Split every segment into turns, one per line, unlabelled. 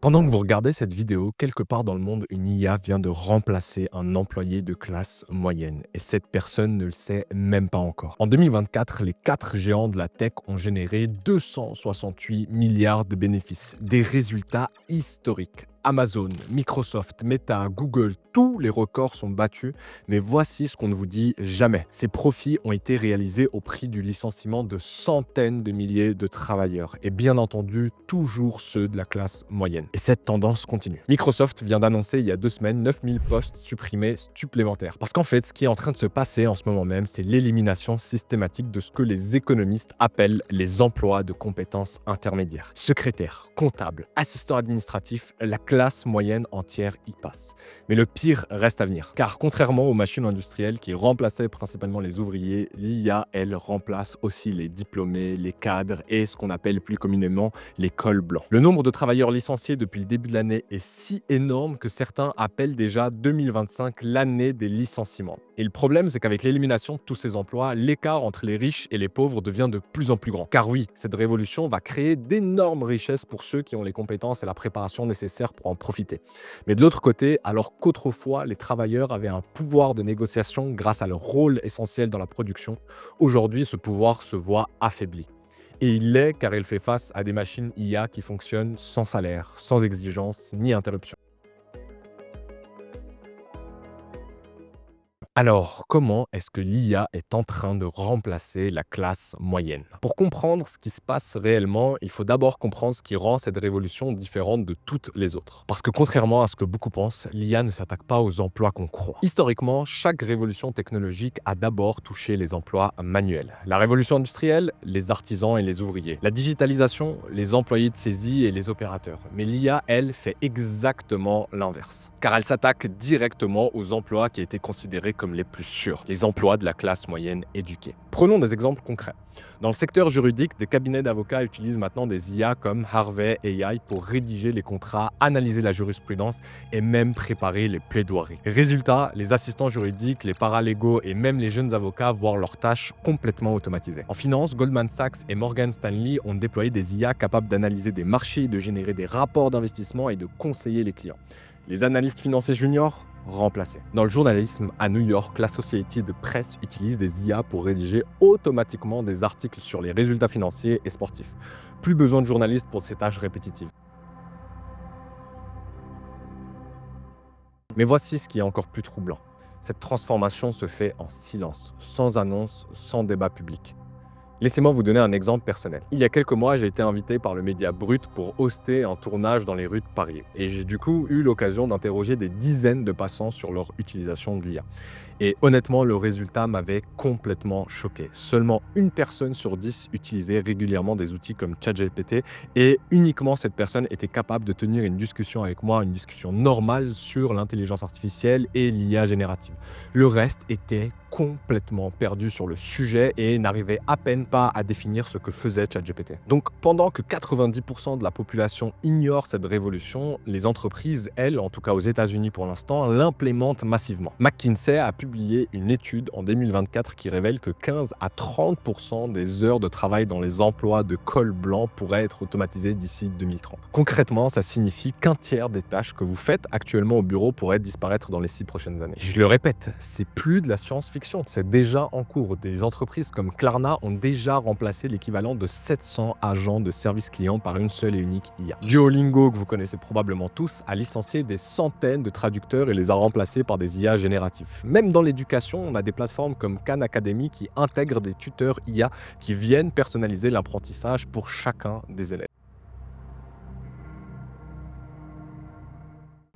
Pendant que vous regardez cette vidéo, quelque part dans le monde, une IA vient de remplacer un employé de classe moyenne. Et cette personne ne le sait même pas encore. En 2024, les 4 géants de la tech ont généré 268 milliards de bénéfices. Des résultats historiques. Amazon, Microsoft, Meta, Google, tous les records sont battus. Mais voici ce qu'on ne vous dit jamais. Ces profits ont été réalisés au prix du licenciement de centaines de milliers de travailleurs. Et bien entendu, toujours ceux de la classe moyenne. Et cette tendance continue. Microsoft vient d'annoncer il y a 2 semaines 9000 postes supprimés supplémentaires. Parce qu'en fait, ce qui est en train de se passer en ce moment même, c'est l'élimination systématique de ce que les économistes appellent les emplois de compétences intermédiaires. Secrétaire, comptable, assistant administratif, la classe moyenne entière y passe. Mais le pire reste à venir. Car contrairement aux machines industrielles qui remplaçaient principalement les ouvriers, l'IA, elle, remplace aussi les diplômés, les cadres et ce qu'on appelle plus communément les cols blancs. Le nombre de travailleurs licenciés depuis le début de l'année est si énorme que certains appellent déjà 2025 l'année des licenciements. Et le problème, c'est qu'avec l'élimination de tous ces emplois, l'écart entre les riches et les pauvres devient de plus en plus grand. Car oui, cette révolution va créer d'énormes richesses pour ceux qui ont les compétences et la préparation nécessaires pour en profiter. Mais de l'autre côté, alors qu'autrefois, les travailleurs avaient un pouvoir de négociation grâce à leur rôle essentiel dans la production, aujourd'hui, ce pouvoir se voit affaibli. Et il l'est car il fait face à des machines IA qui fonctionnent sans salaire, sans exigence ni interruption. Alors, comment est-ce que l'IA est en train de remplacer la classe moyenne? Pour comprendre ce qui se passe réellement, il faut d'abord comprendre ce qui rend cette révolution différente de toutes les autres. Parce que contrairement à ce que beaucoup pensent, l'IA ne s'attaque pas aux emplois qu'on croit. Historiquement, chaque révolution technologique a d'abord touché les emplois manuels. La révolution industrielle, les artisans et les ouvriers. La digitalisation, les employés de saisie et les opérateurs. Mais l'IA, elle, fait exactement l'inverse. Car elle s'attaque directement aux emplois qui étaient considérés comme les plus sûrs, les emplois de la classe moyenne éduquée. Prenons des exemples concrets. Dans le secteur juridique, des cabinets d'avocats utilisent maintenant des IA comme Harvey AI pour rédiger les contrats, analyser la jurisprudence et même préparer les plaidoiries. Résultat, les assistants juridiques, les paralégaux et même les jeunes avocats voient leurs tâches complètement automatisées. En finance, Goldman Sachs et Morgan Stanley ont déployé des IA capables d'analyser des marchés, de générer des rapports d'investissement et de conseiller les clients. Les analystes financiers juniors, remplacés. Dans le journalisme, à New York, la Société de presse utilise des IA pour rédiger automatiquement des articles sur les résultats financiers et sportifs. Plus besoin de journalistes pour ces tâches répétitives. Mais voici ce qui est encore plus troublant. Cette transformation se fait en silence, sans annonce, sans débat public. Laissez-moi vous donner un exemple personnel. Il y a quelques mois, j'ai été invité par le média Brut pour hoster un tournage dans les rues de Paris. Et j'ai du coup eu l'occasion d'interroger des dizaines de passants sur leur utilisation de l'IA. Et honnêtement, le résultat m'avait complètement choqué. Seulement une personne sur 10 utilisait régulièrement des outils comme ChatGPT et uniquement cette personne était capable de tenir une discussion avec moi, une discussion normale sur l'intelligence artificielle et l'IA générative. Le reste était complètement perdu sur le sujet et n'arrivait à peine pas à définir ce que faisait ChatGPT. Donc pendant que 90% de la population ignore cette révolution, les entreprises, elles, en tout cas aux États-Unis pour l'instant, l'implémentent massivement. McKinsey a publié une étude en 2024 qui révèle que 15 à 30% des heures de travail dans les emplois de col blanc pourraient être automatisées d'ici 2030. Concrètement, ça signifie qu'un tiers des tâches que vous faites actuellement au bureau pourraient disparaître dans les 6 prochaines années. Je le répète, c'est plus de la science-fiction. C'est déjà en cours. Des entreprises comme Klarna ont déjà remplacé l'équivalent de 700 agents de service client par une seule et unique IA. Duolingo, que vous connaissez probablement tous, a licencié des centaines de traducteurs et les a remplacés par des IA génératifs. Même dans l'éducation, on a des plateformes comme Khan Academy qui intègrent des tuteurs IA qui viennent personnaliser l'apprentissage pour chacun des élèves.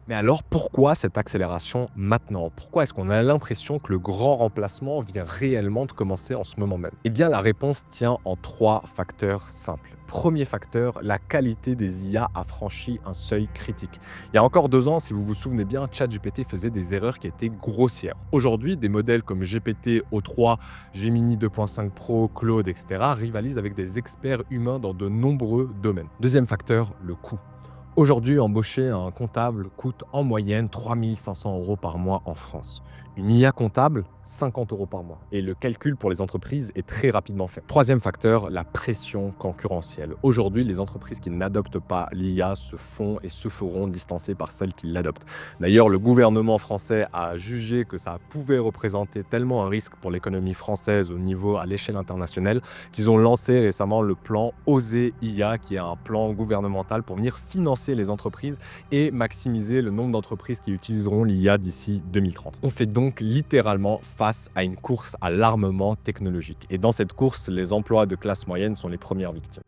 Mais alors pourquoi cette accélération maintenant? Pourquoi est-ce qu'on a l'impression que le grand remplacement vient réellement de commencer en ce moment même? Eh bien la réponse tient en 3 facteurs simples. Premier facteur, la qualité des IA a franchi un seuil critique. Il y a encore 2 ans, si vous vous souvenez bien, ChatGPT faisait des erreurs qui étaient grossières. Aujourd'hui, des modèles comme GPT, O3, Gemini 2.5 Pro, Claude, etc. rivalisent avec des experts humains dans de nombreux domaines. Deuxième facteur, le coût. Aujourd'hui, embaucher un comptable coûte en moyenne 3 500 € par mois en France. Une IA comptable, 50 € par mois. Et le calcul pour les entreprises est très rapidement fait. Troisième facteur, la pression concurrentielle. Aujourd'hui, les entreprises qui n'adoptent pas l'IA se font et se feront distancer par celles qui l'adoptent. D'ailleurs, le gouvernement français a jugé que ça pouvait représenter tellement un risque pour l'économie française au niveau à l'échelle internationale qu'ils ont lancé récemment le plan Oser IA, qui est un plan gouvernemental pour venir financer les entreprises et maximiser le nombre d'entreprises qui utiliseront l'IA d'ici 2030. On fait donc littéralement face à une course à l'armement technologique. Et dans cette course, les emplois de classe moyenne sont les premières victimes.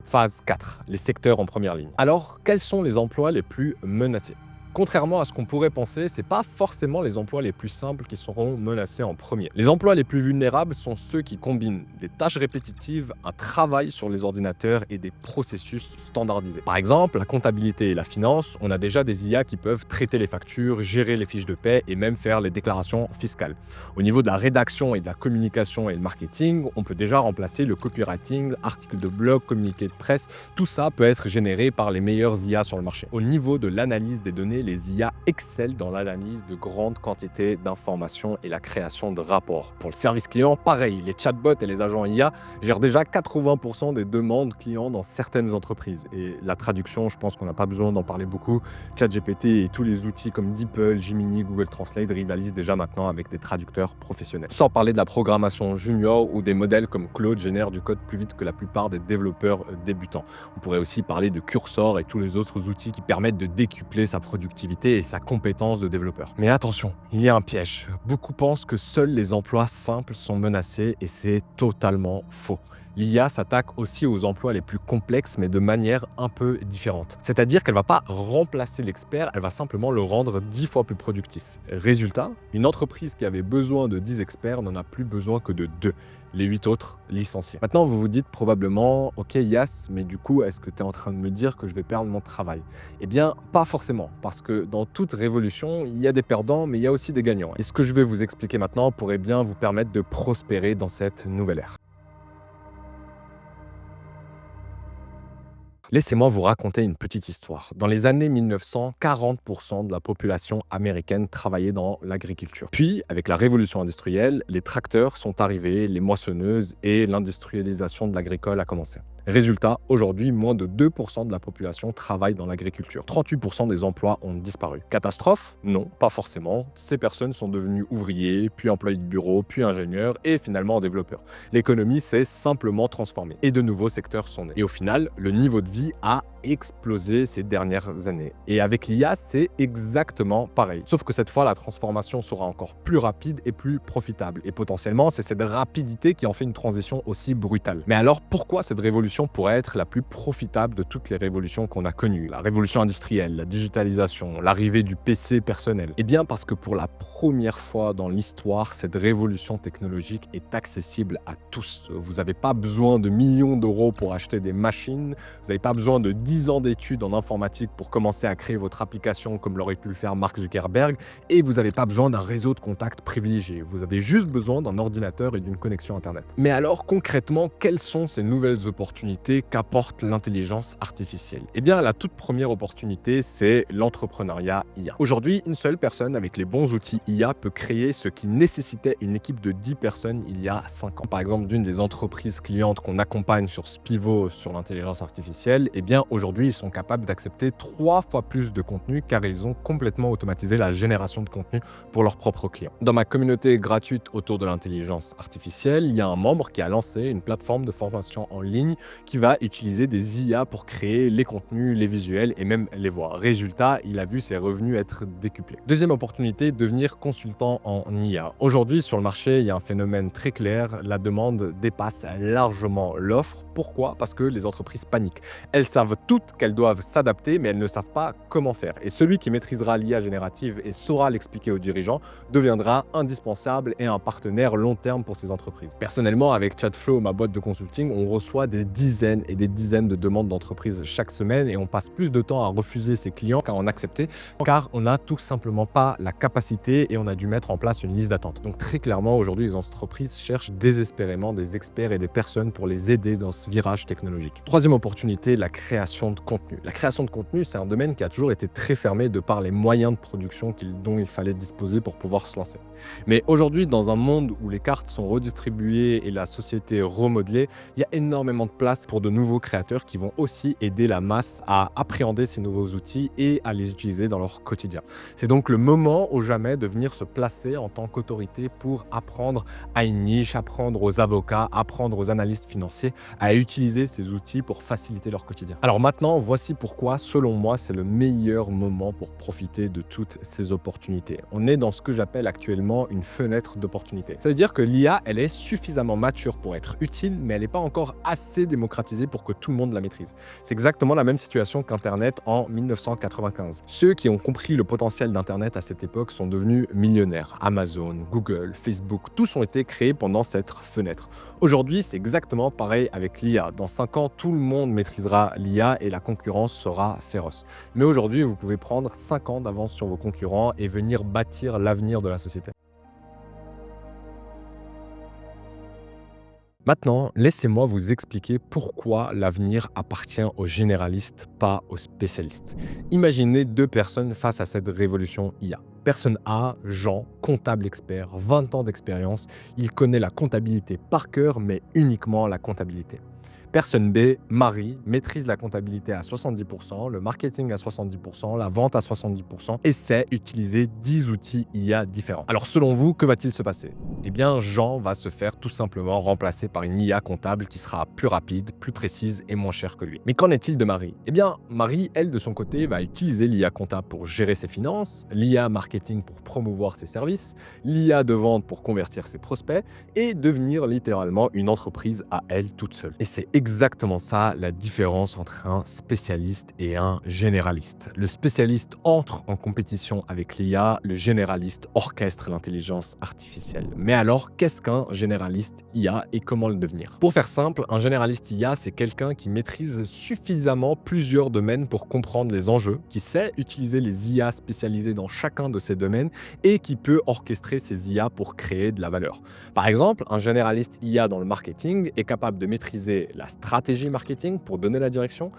Phase 4, les secteurs en première ligne. Alors, quels sont les emplois les plus menacés ? Contrairement à ce qu'on pourrait penser, ce n'est pas forcément les emplois les plus simples qui seront menacés en premier. Les emplois les plus vulnérables sont ceux qui combinent des tâches répétitives, un travail sur les ordinateurs et des processus standardisés. Par exemple, la comptabilité et la finance, on a déjà des IA qui peuvent traiter les factures, gérer les fiches de paie et même faire les déclarations fiscales. Au niveau de la rédaction et de la communication et le marketing, on peut déjà remplacer le copywriting, articles de blog, communiqués de presse. Tout ça peut être généré par les meilleures IA sur le marché. Au niveau de l'analyse des données, les IA excellent dans l'analyse de grandes quantités d'informations et la création de rapports. Pour le service client, pareil, les chatbots et les agents IA gèrent déjà 80% des demandes clients dans certaines entreprises. Et la traduction, je pense qu'on n'a pas besoin d'en parler beaucoup. ChatGPT et tous les outils comme DeepL, Gemini, Google Translate rivalisent déjà maintenant avec des traducteurs professionnels. Sans parler de la programmation junior où des modèles comme Claude génèrent du code plus vite que la plupart des développeurs débutants. On pourrait aussi parler de Cursor et tous les autres outils qui permettent de décupler sa productivité et sa compétence de développeur. Mais attention, il y a un piège. Beaucoup pensent que seuls les emplois simples sont menacés et c'est totalement faux. L'IA s'attaque aussi aux emplois les plus complexes, mais de manière un peu différente. C'est-à-dire qu'elle ne va pas remplacer l'expert, elle va simplement le rendre 10 fois plus productif. Résultat, une entreprise qui avait besoin de 10 experts n'en a plus besoin que de 2. Les 8 autres licenciés. Maintenant, vous vous dites probablement, ok Yas, mais du coup, est-ce que tu es en train de me dire que je vais perdre mon travail ? Eh bien, pas forcément, parce que dans toute révolution, il y a des perdants, mais il y a aussi des gagnants. Et ce que je vais vous expliquer maintenant pourrait bien vous permettre de prospérer dans cette nouvelle ère. Laissez-moi vous raconter une petite histoire. Dans les années 1900, 40% de la population américaine travaillait dans l'agriculture. Puis, avec la révolution industrielle, les tracteurs sont arrivés, les moissonneuses et l'industrialisation de l'agricole a commencé. Résultat, aujourd'hui, moins de 2% de la population travaille dans l'agriculture. 38% des emplois ont disparu. Catastrophe ? Non, pas forcément. Ces personnes sont devenues ouvriers, puis employés de bureau, puis ingénieurs et finalement développeurs. L'économie s'est simplement transformée et de nouveaux secteurs sont nés. Et au final, le niveau de vie a explosé ces dernières années. Et avec l'IA, c'est exactement pareil. Sauf que cette fois, la transformation sera encore plus rapide et plus profitable. Et potentiellement, c'est cette rapidité qui en fait une transition aussi brutale. Mais alors, pourquoi cette révolution pourrait être la plus profitable de toutes les révolutions qu'on a connues? La révolution industrielle, la digitalisation, l'arrivée du PC personnel. Eh bien, parce que pour la première fois dans l'histoire, cette révolution technologique est accessible à tous. Vous n'avez pas besoin de millions d'euros pour acheter des machines. Vous n'avez pas besoin de 10 ans d'études en informatique pour commencer à créer votre application comme l'aurait pu le faire Mark Zuckerberg. Et vous n'avez pas besoin d'un réseau de contacts privilégié. Vous avez juste besoin d'un ordinateur et d'une connexion Internet. Mais alors, concrètement, quelles sont ces nouvelles opportunités qu'apporte l'intelligence artificielle? Eh bien, la toute première opportunité, c'est l'entrepreneuriat IA. Aujourd'hui, une seule personne avec les bons outils IA peut créer ce qui nécessitait une équipe de 10 personnes il y a 5 ans. Par exemple, d'une des entreprises clientes qu'on accompagne sur Spivo sur l'intelligence artificielle, eh bien, aujourd'hui, ils sont capables d'accepter 3 fois plus de contenu car ils ont complètement automatisé la génération de contenu pour leurs propres clients. Dans ma communauté gratuite autour de l'intelligence artificielle, il y a un membre qui a lancé une plateforme de formation en ligne qui va utiliser des IA pour créer les contenus, les visuels et même les voix. Résultat, il a vu ses revenus être décuplés. Deuxième opportunité, devenir consultant en IA. Aujourd'hui, sur le marché, il y a un phénomène très clair, la demande dépasse largement l'offre. Pourquoi ? Parce que les entreprises paniquent. Elles savent toutes qu'elles doivent s'adapter, mais elles ne savent pas comment faire. Et celui qui maîtrisera l'IA générative et saura l'expliquer aux dirigeants deviendra indispensable et un partenaire long terme pour ces entreprises. Personnellement, avec Chatflow, ma boîte de consulting, on reçoit des dizaines et des dizaines de demandes d'entreprises chaque semaine et on passe plus de temps à refuser ses clients qu'à en accepter, car on n'a tout simplement pas la capacité et on a dû mettre en place une liste d'attente. Donc très clairement, aujourd'hui, les entreprises cherchent désespérément des experts et des personnes pour les aider dans ce virage technologique. Troisième opportunité, la création de contenu. La création de contenu, c'est un domaine qui a toujours été très fermé de par les moyens de production dont il fallait disposer pour pouvoir se lancer. Mais aujourd'hui, dans un monde où les cartes sont redistribuées et la société remodelée, il y a énormément de place pour de nouveaux créateurs qui vont aussi aider la masse à appréhender ces nouveaux outils et à les utiliser dans leur quotidien. C'est donc le moment ou jamais de venir se placer en tant qu'autorité pour apprendre à une niche, apprendre aux avocats, apprendre aux analystes financiers à utiliser ces outils pour faciliter leur quotidien. Alors maintenant, voici pourquoi, selon moi, c'est le meilleur moment pour profiter de toutes ces opportunités. On est dans ce que j'appelle actuellement une fenêtre d'opportunité. Ça veut dire que l'IA, elle est suffisamment mature pour être utile, mais elle n'est pas encore assez démocratisée pour que tout le monde la maîtrise. C'est exactement la même situation qu'Internet en 1995. Ceux qui ont compris le potentiel d'Internet à cette époque sont devenus millionnaires. Amazon, Google, Facebook, tous ont été créés pendant cette fenêtre. Aujourd'hui, c'est exactement pareil avec l'IA. Dans 5 ans, tout le monde maîtrisera l'IA et la concurrence sera féroce. Mais aujourd'hui, vous pouvez prendre 5 ans d'avance sur vos concurrents et venir bâtir l'avenir de la société. Maintenant, laissez-moi vous expliquer pourquoi l'avenir appartient aux généralistes, pas aux spécialistes. Imaginez 2 personnes face à cette révolution IA. Personne A, Jean, comptable expert, 20 ans d'expérience, il connaît la comptabilité par cœur, mais uniquement la comptabilité. Personne B, Marie, maîtrise la comptabilité à 70%, le marketing à 70%, la vente à 70% et sait utiliser 10 outils IA différents. Alors selon vous, que va-t-il se passer? Eh bien, Jean va se faire tout simplement remplacer par une IA comptable qui sera plus rapide, plus précise et moins chère que lui. Mais qu'en est-il de Marie? Eh bien, Marie, elle, de son côté, va utiliser l'IA comptable pour gérer ses finances, l'IA marketing pour promouvoir ses services, l'IA de vente pour convertir ses prospects et devenir littéralement une entreprise à elle toute seule. Et c'est exactement ça la différence entre un spécialiste et un généraliste. Le spécialiste entre en compétition avec l'IA, le généraliste orchestre l'intelligence artificielle. Mais alors, qu'est-ce qu'un généraliste IA et comment le devenir? Pour faire simple, un généraliste IA, c'est quelqu'un qui maîtrise suffisamment plusieurs domaines pour comprendre les enjeux, qui sait utiliser les IA spécialisées dans chacun de ces domaines et qui peut orchestrer ces IA pour créer de la valeur. Par exemple, un généraliste IA dans le marketing est capable de maîtriser la stratégie marketing pour donner la direction,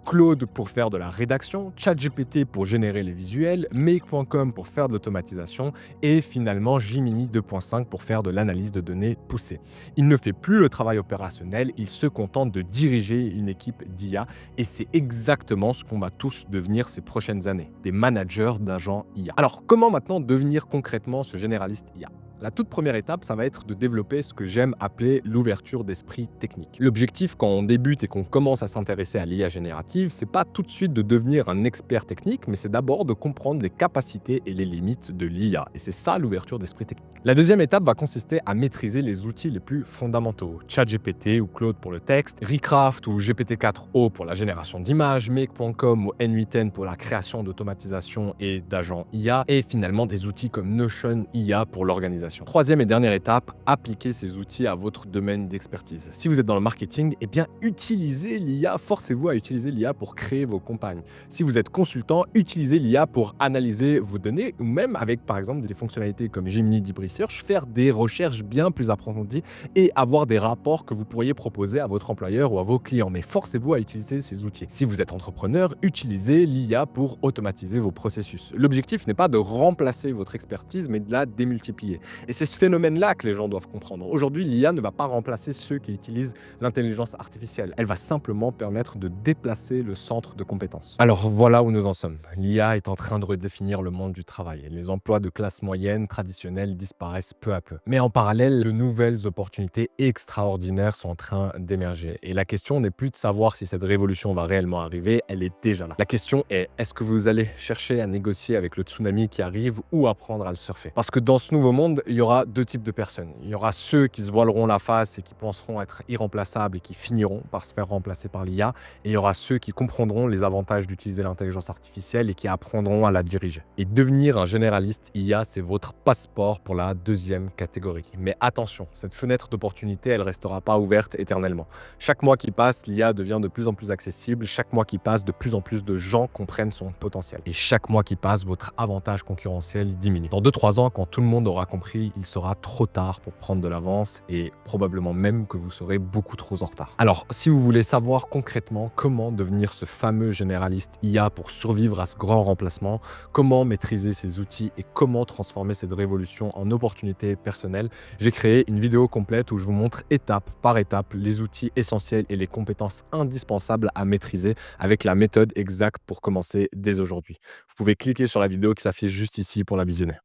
Claude pour faire de la rédaction, ChatGPT pour générer les visuels, Make.com pour faire de l'automatisation et finalement Gemini 2.5 pour faire de l'analyse de données poussée. Il ne fait plus le travail opérationnel, il se contente de diriger une équipe d'IA et c'est exactement ce qu'on va tous devenir ces prochaines années, des managers d'agents IA. Alors comment maintenant devenir concrètement ce généraliste IA? La toute première étape, ça va être de développer ce que j'aime appeler l'ouverture d'esprit technique. L'objectif quand on débute et qu'on commence à s'intéresser à l'IA générative, c'est pas tout de suite de devenir un expert technique, mais c'est d'abord de comprendre les capacités et les limites de l'IA. Et c'est ça l'ouverture d'esprit technique. La deuxième étape va consister à maîtriser les outils les plus fondamentaux. ChatGPT ou Claude pour le texte, Recraft ou GPT-4o pour la génération d'images, Make.com ou N8N pour la création d'automatisation et d'agents IA, et finalement des outils comme Notion IA pour l'organisation. Troisième et dernière étape, appliquez ces outils à votre domaine d'expertise. Si vous êtes dans le marketing, eh bien utilisez l'IA, forcez-vous à utiliser l'IA pour créer vos campagnes. Si vous êtes consultant, utilisez l'IA pour analyser vos données ou même avec par exemple des fonctionnalités comme Gemini Deep Research, faire des recherches bien plus approfondies et avoir des rapports que vous pourriez proposer à votre employeur ou à vos clients. Mais forcez-vous à utiliser ces outils. Si vous êtes entrepreneur, utilisez l'IA pour automatiser vos processus. L'objectif n'est pas de remplacer votre expertise, mais de la démultiplier. Et c'est ce phénomène-là que les gens doivent comprendre. Aujourd'hui, l'IA ne va pas remplacer ceux qui utilisent l'intelligence artificielle. Elle va simplement permettre de déplacer le centre de compétences. Alors voilà où nous en sommes. L'IA est en train de redéfinir le monde du travail. Les emplois de classe moyenne traditionnels disparaissent peu à peu. Mais en parallèle, de nouvelles opportunités extraordinaires sont en train d'émerger. Et la question n'est plus de savoir si cette révolution va réellement arriver, elle est déjà là. La question est, est-ce que vous allez chercher à négocier avec le tsunami qui arrive ou apprendre à le surfer? Parce que dans ce nouveau monde, il y aura 2 types de personnes. Il y aura ceux qui se voileront la face et qui penseront être irremplaçables et qui finiront par se faire remplacer par l'IA et il y aura ceux qui comprendront les avantages d'utiliser l'intelligence artificielle et qui apprendront à la diriger. Et devenir un généraliste IA, c'est votre passeport pour la deuxième catégorie. Mais attention, cette fenêtre d'opportunité, elle restera pas ouverte éternellement. Chaque mois qui passe, l'IA devient de plus en plus accessible. Chaque mois qui passe, de plus en plus de gens comprennent son potentiel. Et chaque mois qui passe, votre avantage concurrentiel diminue. Dans 2-3 ans, quand tout le monde aura compris, il sera trop tard pour prendre de l'avance et probablement même que vous serez beaucoup trop en retard. Alors, si vous voulez savoir concrètement comment devenir ce fameux généraliste IA pour survivre à ce grand remplacement, comment maîtriser ces outils et comment transformer cette révolution en opportunité personnelle, j'ai créé une vidéo complète où je vous montre étape par étape les outils essentiels et les compétences indispensables à maîtriser avec la méthode exacte pour commencer dès aujourd'hui. Vous pouvez cliquer sur la vidéo qui s'affiche juste ici pour la visionner.